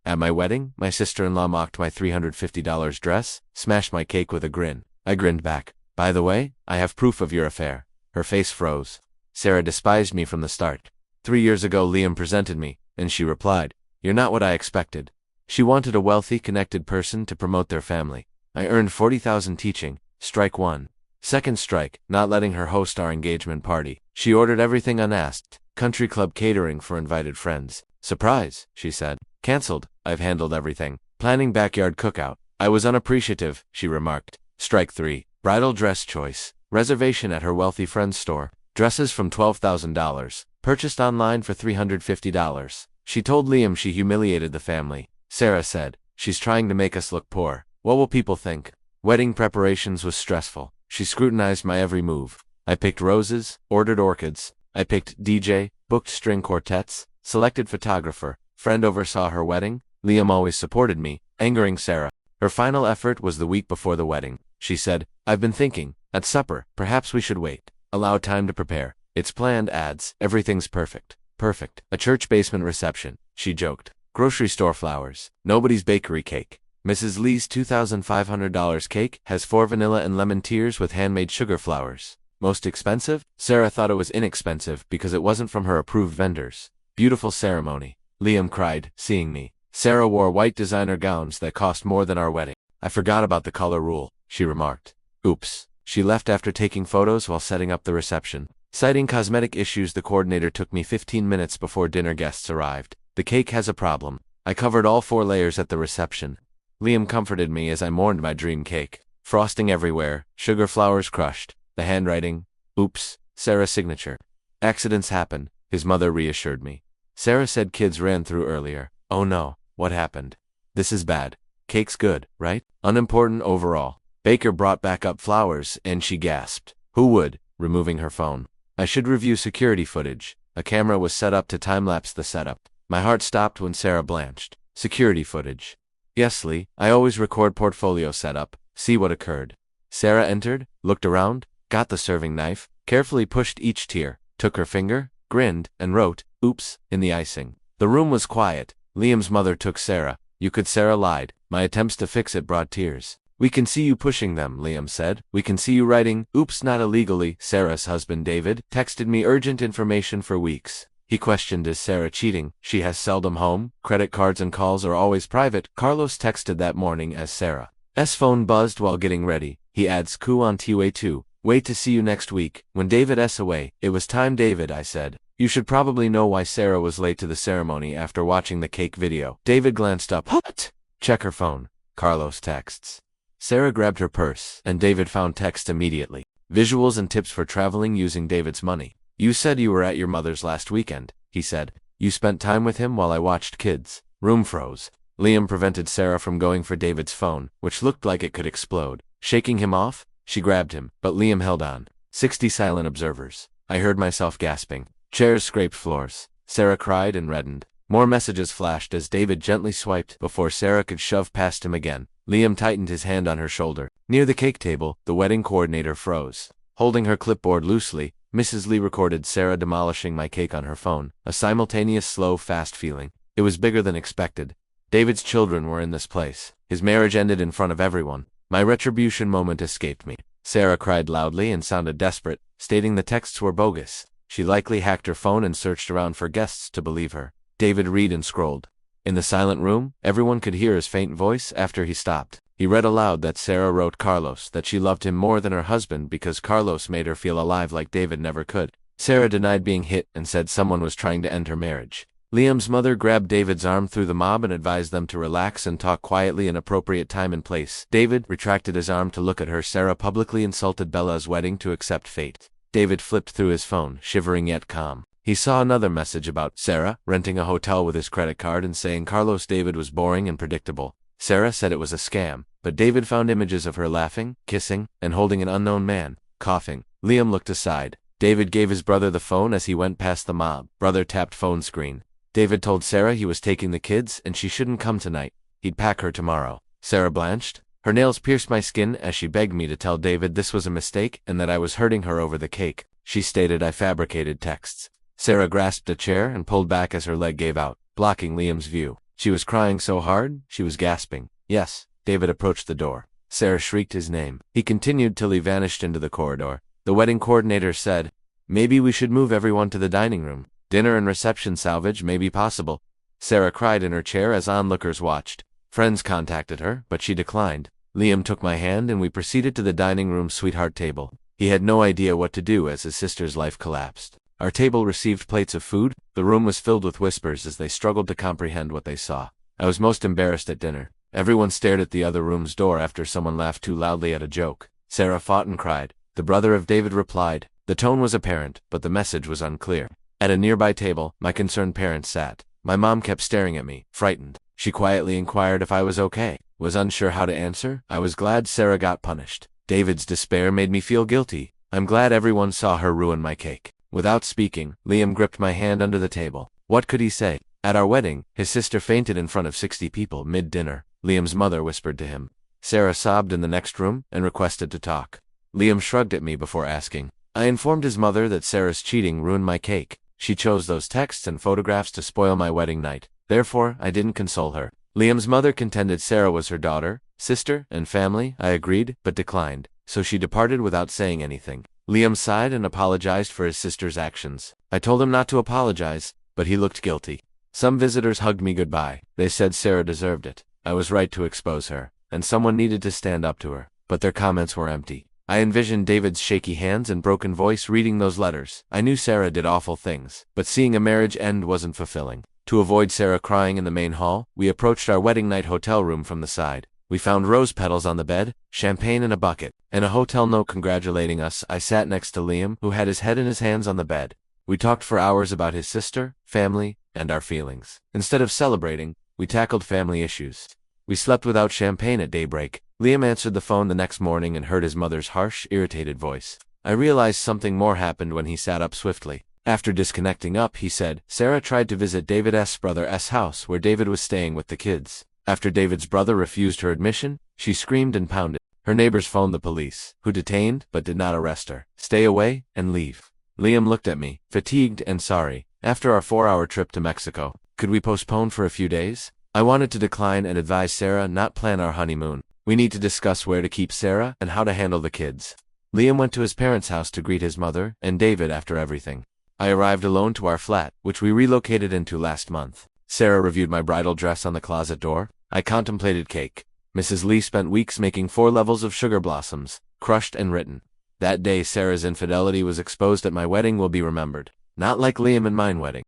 At my wedding, my sister-in-law mocked my $350 dress, smashed my cake with a grin. I grinned back. By the way, I have proof of your affair. Her face froze. Sarah despised me from the start. 3 years ago Liam presented me, and she replied, "You're not what I expected." She wanted a wealthy, connected person to promote their family. I earned $40,000 teaching. Strike one. Second strike, not letting her host our engagement party. She ordered everything unasked. Country club catering for invited friends. Surprise, she said. Cancelled. I've handled everything. Planning backyard cookout. I was unappreciative, she remarked. Strike three. Bridal dress choice. Reservation at her wealthy friend's store. Dresses from $12,000. Purchased online for $350. She told Liam she humiliated the family. Sarah said, "She's trying to make us look poor. What will people think?" Wedding preparations was stressful. She scrutinized my every move. I picked roses, ordered orchids. I picked DJ, booked string quartets, selected photographer. Friend oversaw her wedding. Liam always supported me, angering Sarah. Her final effort was the week before the wedding. She said, "I've been thinking. At supper, perhaps we should wait. Allow time to prepare. It's planned ads. Everything's perfect. Perfect. A church basement reception," she joked. Grocery store flowers. Nobody's bakery cake. Mrs. Lee's $2,500 cake has 4 vanilla and lemon tiers with handmade sugar flowers. Most expensive? Sarah thought it was inexpensive because it wasn't from her approved vendors. Beautiful ceremony. Liam cried, seeing me. Sarah wore white designer gowns that cost more than our wedding. I forgot about the color rule, she remarked. Oops. She left after taking photos while setting up the reception. Citing cosmetic issues, the coordinator took me 15 minutes before dinner guests arrived. The cake has a problem. I covered all 4 layers at the reception. Liam comforted me as I mourned my dream cake. Frosting everywhere, sugar flowers crushed, the handwriting, oops, Sarah's signature. Accidents happen, his mother reassured me. Sarah said kids ran through earlier. Oh no, what happened? This is bad. Cake's good, right? Unimportant overall. Baker brought back up flowers, and she gasped. Who would? Removing her phone. I should review security footage. A camera was set up to time-lapse the setup. My heart stopped when Sarah blanched. Security footage. Yes, Lee, I always record portfolio setup, see what occurred. Sarah entered, looked around, got the serving knife, carefully pushed each tier, took her finger, grinned, and wrote, oops, in the icing. The room was quiet. Liam's mother took Sarah. Sarah lied. My attempts to fix it brought tears. We can see you pushing them, Liam said. We can see you writing, oops, not illegally. Sarah's husband, David, texted me urgent information for weeks. He questioned, is Sarah cheating? She has seldom home, credit cards and calls are always private. Carlos texted that morning as Sarah's phone buzzed while getting ready. He adds, "Coup on T-way too. Wait to see you next week." When David's away, it was time, David, I said. You should probably know why Sarah was late to the ceremony after watching the cake video. David glanced up. What? Check her phone. Carlos texts. Sarah grabbed her purse, and David found text immediately. Visuals and tips for traveling using David's money. You said you were at your mother's last weekend, he said. You spent time with him while I watched kids. Room froze. Liam prevented Sarah from going for David's phone, which looked like it could explode. Shaking him off, she grabbed him, but Liam held on. 60 silent observers. I heard myself gasping. Chairs scraped floors. Sarah cried and reddened. More messages flashed as David gently swiped before Sarah could shove past him again. Liam tightened his hand on her shoulder. Near the cake table, the wedding coordinator froze. Holding her clipboard loosely, Mrs. Lee recorded Sarah demolishing my cake on her phone, a simultaneous slow, fast feeling. It was bigger than expected. David's children were in this place. His marriage ended in front of everyone. My retribution moment escaped me. Sarah cried loudly and sounded desperate, stating the texts were bogus. She likely hacked her phone and searched around for guests to believe her. David read and scrolled. In the silent room, everyone could hear his faint voice after he stopped. He read aloud that Sarah wrote Carlos that she loved him more than her husband because Carlos made her feel alive like David never could. Sarah denied being hit and said someone was trying to end her marriage. Liam's mother grabbed David's arm through the mob and advised them to relax and talk quietly in appropriate time and place. David retracted his arm to look at her. Sarah publicly insulted Bella's wedding to accept fate. David flipped through his phone, shivering yet calm. He saw another message about Sarah renting a hotel with his credit card and saying Carlos David was boring and predictable. Sarah said it was a scam, but David found images of her laughing, kissing, and holding an unknown man, coughing. Liam looked aside. David gave his brother the phone as he went past the mob. Brother tapped phone screen. David told Sarah he was taking the kids and she shouldn't come tonight. He'd pack her tomorrow. Sarah blanched. Her nails pierced my skin as she begged me to tell David this was a mistake and that I was hurting her over the cake. She stated I fabricated texts. Sarah grasped a chair and pulled back as her leg gave out, blocking Liam's view. She was crying so hard, she was gasping. Yes. David approached the door. Sarah shrieked his name. He continued till he vanished into the corridor. The wedding coordinator said, "Maybe we should move everyone to the dining room. Dinner and reception salvage may be possible." Sarah cried in her chair as onlookers watched. Friends contacted her, but she declined. Liam took my hand and we proceeded to the dining room sweetheart table. He had no idea what to do as his sister's life collapsed. Our table received plates of food. The room was filled with whispers as they struggled to comprehend what they saw. I was most embarrassed at dinner. Everyone stared at the other room's door after someone laughed too loudly at a joke. Sarah fought and cried. The brother of David replied. The tone was apparent, but the message was unclear. At a nearby table, my concerned parents sat. My mom kept staring at me, frightened. She quietly inquired if I was okay. Was unsure how to answer. I was glad Sarah got punished. David's despair made me feel guilty. I'm glad everyone saw her ruin my cake. Without speaking, Liam gripped my hand under the table. What could he say? At our wedding, his sister fainted in front of 60 people mid-dinner. Liam's mother whispered to him. Sarah sobbed in the next room and requested to talk. Liam shrugged at me before asking. I informed his mother that Sarah's cheating ruined my cake. She chose those texts and photographs to spoil my wedding night. Therefore, I didn't console her. Liam's mother contended Sarah was her daughter, sister, and family. I agreed, but declined, so she departed without saying anything. Liam sighed and apologized for his sister's actions. I told him not to apologize, but he looked guilty. Some visitors hugged me goodbye. They said Sarah deserved it. I was right to expose her, and someone needed to stand up to her, but their comments were empty. I envisioned David's shaky hands and broken voice reading those letters. I knew Sarah did awful things, but seeing a marriage end wasn't fulfilling. To avoid Sarah crying in the main hall, we approached our wedding night hotel room from the side. We found rose petals on the bed, champagne in a bucket, and a hotel note congratulating us. I sat next to Liam, who had his head in his hands on the bed. We talked for hours about his sister, family, and our feelings. Instead of celebrating, we tackled family issues. We slept without champagne at daybreak. Liam answered the phone the next morning and heard his mother's harsh, irritated voice. I realized something more happened when he sat up swiftly. After disconnecting up, he said, Sarah tried to visit David's brother's house where David was staying with the kids. After David's brother refused her admission, she screamed and pounded. Her neighbors phoned the police, who detained but did not arrest her. Stay away and leave. Liam looked at me, fatigued and sorry. After our 4-hour trip to Mexico, could we postpone for a few days? I wanted to decline and advise Sarah not plan our honeymoon. We need to discuss where to keep Sarah and how to handle the kids. Liam went to his parents' house to greet his mother and David after everything. I arrived alone to our flat, which we relocated into last month. Sarah reviewed my bridal dress on the closet door. I contemplated cake. Mrs. Lee spent weeks making 4 levels of sugar blossoms, crushed and written. That day Sarah's infidelity was exposed at my wedding will be remembered. Not like Liam and mine wedding.